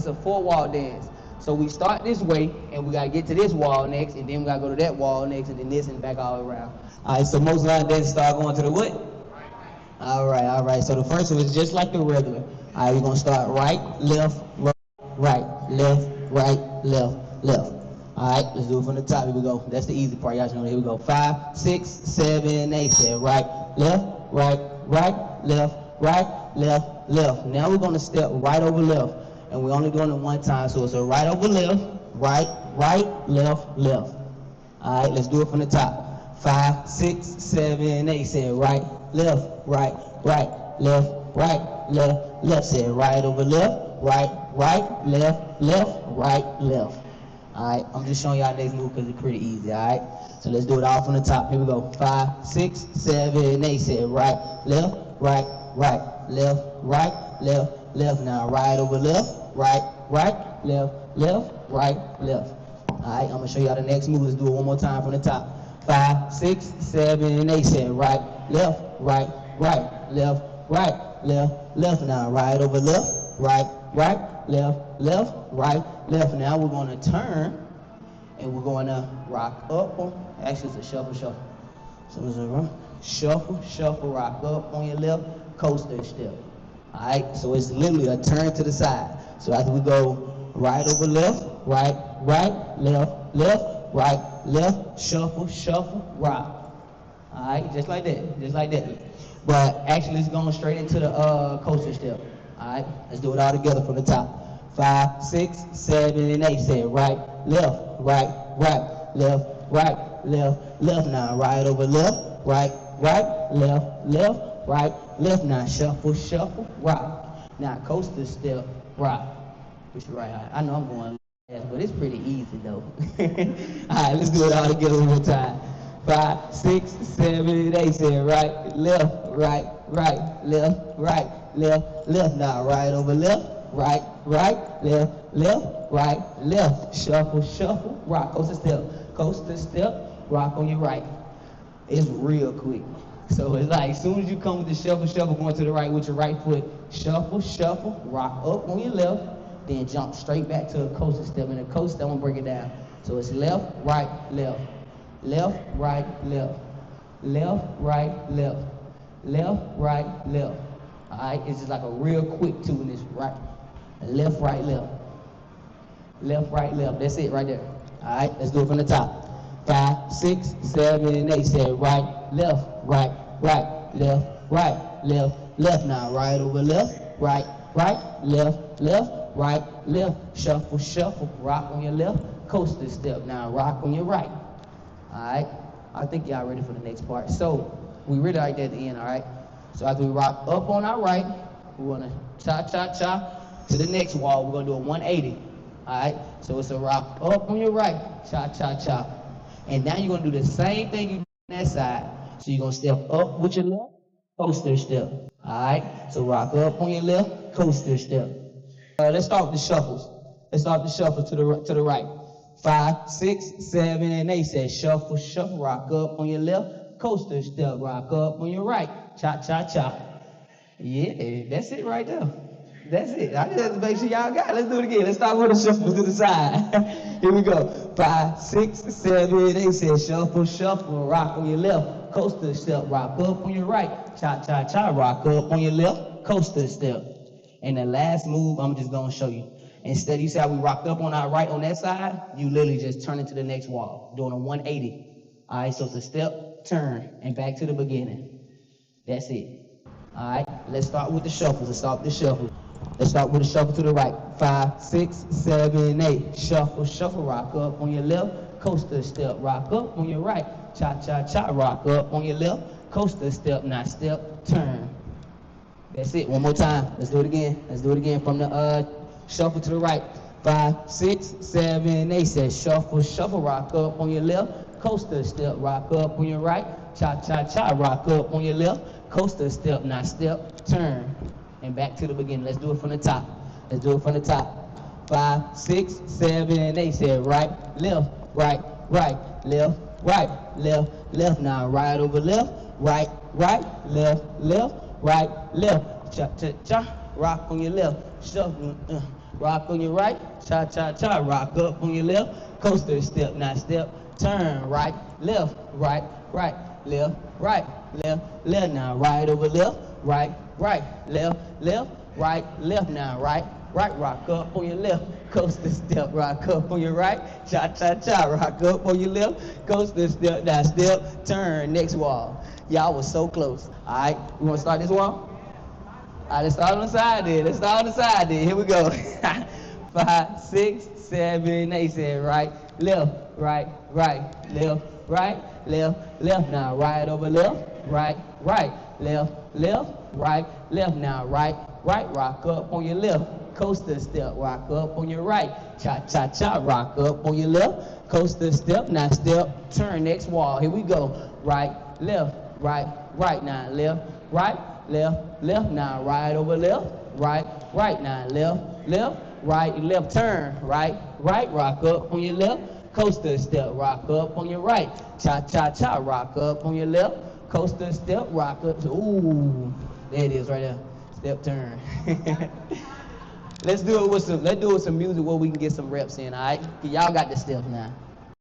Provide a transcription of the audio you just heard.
It's a 4-wall dance. So we start this way, and we gotta get to this wall next, and then we gotta go to that wall next, and then this, and back all around. All right, so most line dances start going to the what? All right, all right. So the first one is just like the regular. All right, we're gonna start right, left, right, left, right, left, left. All right, let's do it from the top. Here we go. That's the easy part. Y'all should know. Here we go. 5, 6, 7, 8. Say right, left, right, right, left, right, left, left. Now we're gonna step right over left, and we're only doing it one time. So it's a right over left, right, right, left, left. All right, let's do it from the top. 5, 6, 7, 8. Say right, left, right, right, left, right, left, left. Say right over left, right, right, left, left, right, left. All right, I'm just showing y'all next move because it's pretty easy. All right, so let's do it all from the top. Here we go. 5, 6, 7, 8. Say right, left, right, right, left, right, left, left. Now right over left, right, right, left, left, right, left. All right, I'm gonna show y'all the next move. Let's do it one more time from the top. 5, 6, 7, 8. Say right, left, right, right, left, right, left, left. Now right over left, right, right, left, left, right, left. Now we're gonna turn, and we're gonna rock up on. Actually, it's a shuffle, shuffle. So it's a shuffle, shuffle, rock up on your left, coaster step. All right, so it's literally a turn to the side. So after we go right over left, right, right, left, left, right, left, shuffle, shuffle, rock. All right, just like that, just like that. But actually, it's going straight into the coaster step. All right, let's do it all together from the top. 5, 6, 7, 8. Say right, left, right, right, left, right, left, left. Now right over left, right, right, left, left, right, left. Now shuffle, shuffle, rock. Now coaster step, rock. Push it right. I know I'm going fast, but it's pretty easy though. All right, let's do it all together one more time. 5, 6, 7, 8. Say right, left, right, right, left, right, left, left. Now right over left, right, right, left, left, right, left. Shuffle, shuffle, rock. Coaster step, rock on your right. It's real quick. So it's like as soon as you come with the shuffle, shuffle, going to the right with your right foot, shuffle, shuffle, rock up on your left, then jump straight back to a coaster step. And the coaster step, I'm gonna break it down. So it's left, right, left, left, right, left, left, right, left, left, right, left. All right, it's just like a real quick two, and it's right, left, right, left, left, right, left. That's it right there. All right, let's do it from the top. 5, 6, 7, 8. Say right, left, right, right, left, right, left, left. Now right over left, right, right, left, left, right, left. Shuffle, shuffle, rock on your left, coaster step. Now rock on your right. All right, I think y'all ready for the next part. So we really like that at the end. All right, so after we rock up on our right, we're gonna cha cha cha to the next wall. We're gonna do a 180. All right, so it's a rock up on your right, cha cha cha. And now you're gonna do the same thing you did on that side. So you're gonna step up with your left, coaster step. Alright? So rock up on your left, coaster step. Let's start with the shuffles. Let's start the shuffle to the right. 5, 6, 7, 8. Say shuffle, shuffle, rock up on your left, coaster step, rock up on your right. Cha cha cha. Yeah, that's it right there. That's it. I just have to make sure y'all got it. Let's do it again. Let's start with the shuffle to the side. Here we go. 5, 6, 7, 8. Say shuffle, shuffle, rock on your left, coaster step, rock up on your right. Cha cha cha, rock up on your left, coaster step. And the last move, I'm just gonna show you. Instead, you see how we rocked up on our right on that side? You literally just turn into the next wall, doing a 180. All right, so it's a step, turn, and back to the beginning. That's it. All right, let's start with the shuffles. Let's start with the shuffle. Let's start with the shuffle to the right. 5, 6, 7, 8. Shuffle, shuffle, rock up on your left, coaster step, rock up on your right. Cha cha cha, rock up on your left, coaster step, now step, turn. That's it. One more time. Let's do it again. Let's do it again from the shuffle to the right. 5, 6, 7, 8. Says shuffle, shuffle, rock up on your left, coaster step, rock up on your right. Cha cha cha, rock up on your left, coaster step, now step, turn. And back to the beginning. Let's do it from the top. Let's do it from the top. 5, 6, 7, 8. Say right, left, right, right, left, right, left, left. Now right over left, right, right, left, left, right, left. Cha cha cha. Rock on your left. Shuffle, rock on your right, cha-cha-cha, rock up on your left, coaster step, now step, turn, right, left, right, left, right, left, now right over left, right, left, right, left, now right, rock up on your left, coaster step, rock up on your right, cha-cha-cha, rock up on your left, coaster step, now step, turn, next wall. Y'all was so close. All right, we want to start this wall? All right, let's start on the side then. Here we go. 5, 6, 7, 8. Say right, left, left, left. Now right over left, right, left, right, left. Now right, rock up on your left. Coaster step, rock up on your right. Cha-cha-cha, rock up on your left. Coaster step, now step, turn, next wall. Here we go. Right, left, right. Now left, left. Now right over left, right. Now left, right, left, turn, right, rock up on your left. Coaster step, rock up on your right. Cha-cha-cha, rock up on your left. Coaster step, rock up. Ooh, there it is right there. Step, turn. Let's do it with some music where we can get some reps in, all right? Y'all got the steps now.